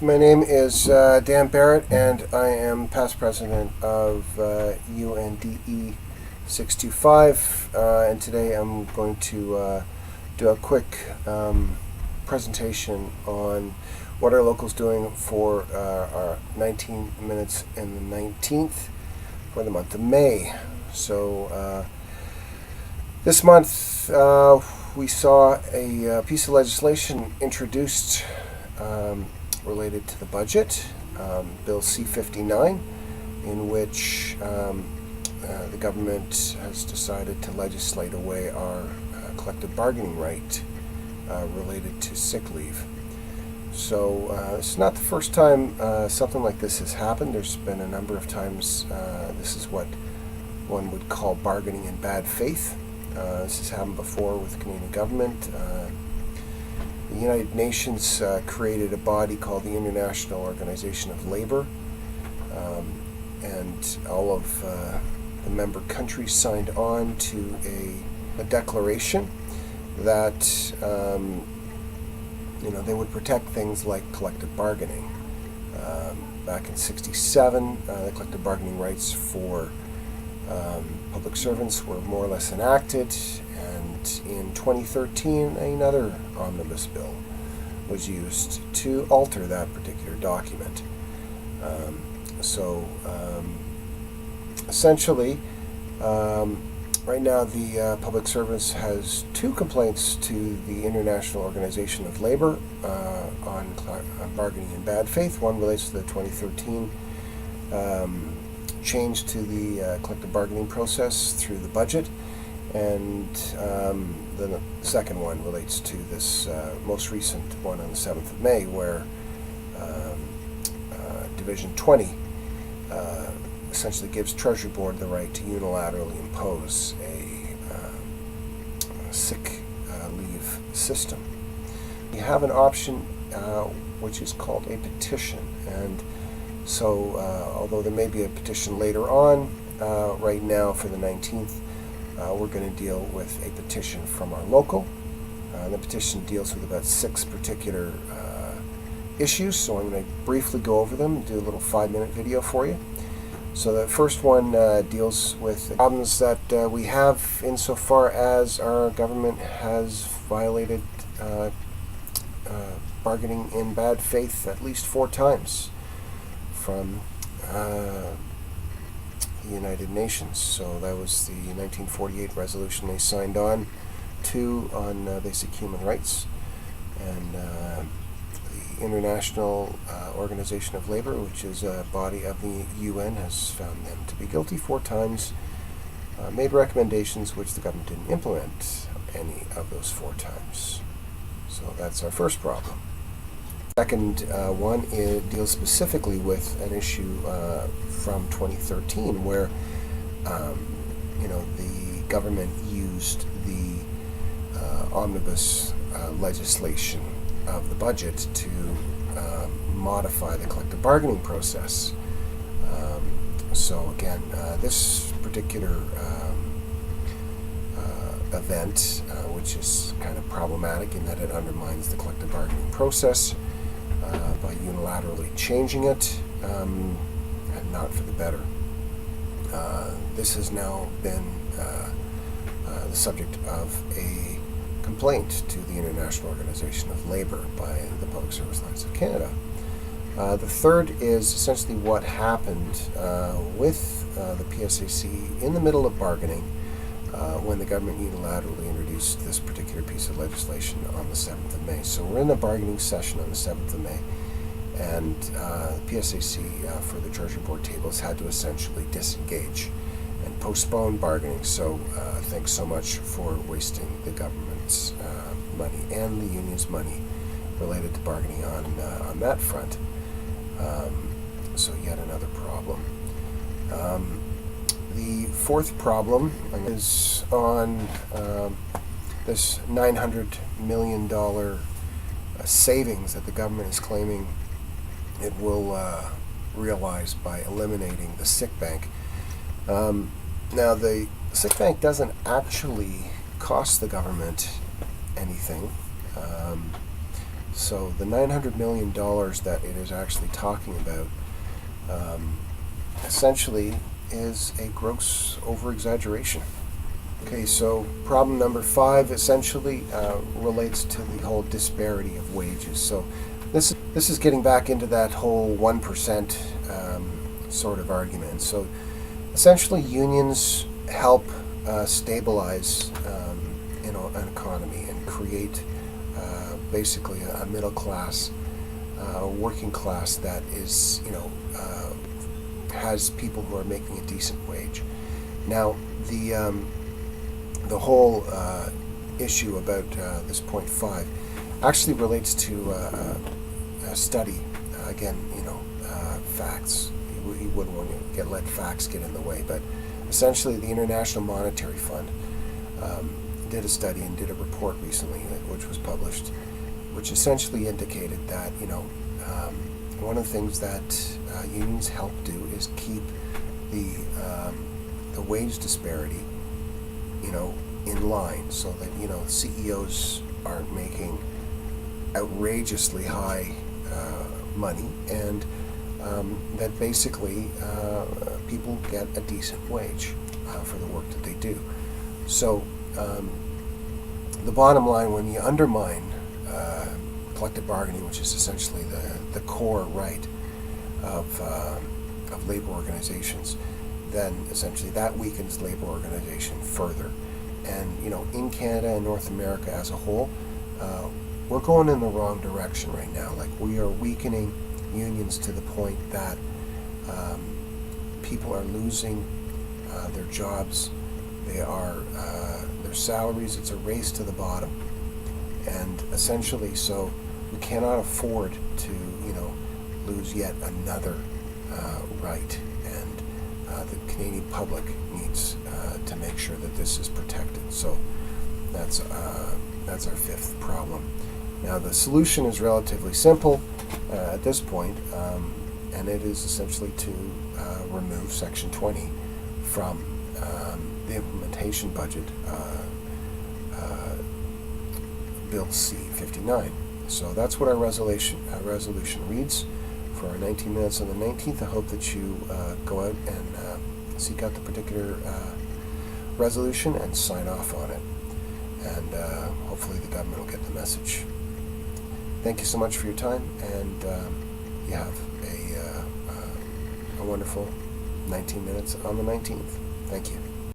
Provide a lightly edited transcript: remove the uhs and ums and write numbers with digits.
My name is Dan Barrett, and I am past president of UNDE 625, and today I'm going to do a quick presentation on what our local's doing for our 19 minutes and the 19th for the month of May. So this month we saw a piece of legislation introduced related to the budget, Bill C-59, in which the government has decided to legislate away our collective bargaining right related to sick leave. So it's not the first time something like this has happened. There's been a number of times. This is what one would call bargaining in bad faith. This has happened before with the Canadian government. The United Nations created a body called the International Organization of Labor, and all of the member countries signed on to a declaration that they would protect things like collective bargaining. Back in '67, the collective bargaining rights for public servants were more or less enacted, and in 2013 another omnibus bill was used to alter that particular document. Essentially, right now the public service has two complaints to the International Organization of Labor on bargaining in bad faith. One relates to the 2013 change to the collective bargaining process through the budget, and the second one relates to this most recent one on the 7th of May, where Division 20 essentially gives Treasury Board the right to unilaterally impose a sick leave system. You have an option which is called a petition, and so although there may be a petition later on, right now for the 19th, we're going to deal with a petition from our local. The petition deals with about 6 particular issues, so I'm going to briefly go over them and do a little 5-minute video for you. So the first one deals with the problems that we have insofar as our government has violated bargaining in bad faith at least 4 times from the United Nations. So that was the 1948 resolution they signed on to on basic human rights, and the International Organization of Labor, which is a body of the UN, has found them to be guilty 4 times, made recommendations which the government didn't implement any of those 4 times. So that's our first problem. Second one deals specifically with an issue from 2013 where the government used the omnibus legislation of the budget to modify the collective bargaining process. So again, this particular event, which is kind of problematic in that it undermines the collective bargaining process by unilaterally changing it, and not for the better. This has now been the subject of a complaint to the International Organization of Labor by the Public Service Lines of Canada. The third is essentially what happened with the PSAC in the middle of bargaining when the government unilaterally introduced this particular piece of legislation on the 7th of May. So we're in the bargaining session on the 7th of May, and the PSAC for the Treasury Board tables had to essentially disengage and postpone bargaining. So thanks so much for wasting the government's money and the union's money related to bargaining on that front. So yet another problem. The fourth problem is on this $900 million savings that the government is claiming it will realize by eliminating the sick bank. Now, the sick bank doesn't actually cost the government anything. So the $900 million that it is actually talking about essentially is a gross over-exaggeration. Okay, so problem number 5 essentially relates to the whole disparity of wages. So this is getting back into that whole 1% sort of argument. So essentially unions help stabilize an economy and create basically a middle class, working class that is, has people who are making a decent wage. Now, the whole issue about this point 5 actually relates to a study. Again, facts. You wouldn't want to let facts get in the way, but essentially the International Monetary Fund did a study and did a report recently, which was published, which essentially indicated that one of the things that unions help do is keep the wage disparity in line, so that CEOs aren't making outrageously high money, and that basically people get a decent wage for the work that they do. So the bottom line, when you undermine collective bargaining, which is essentially the core right of labor organizations, then essentially that weakens labor organization further. And in Canada and North America as a whole, we're going in the wrong direction right now. Like, we are weakening unions to the point that people are losing their jobs. They are their salaries. It's a race to the bottom, and essentially, so we cannot afford to lose yet another right. And the Canadian public needs to make sure that this is protected. So that's our 5th problem. Now, the solution is relatively simple at this point, and it is essentially to remove Section 20 from the implementation budget, Bill C-59. So that's what our resolution reads for our 19 minutes on the 19th. I hope that you go out and seek out the particular resolution and sign off on it. And hopefully the government will get the message. Thank you so much for your time, and you have a wonderful 19 minutes on the 19th. Thank you.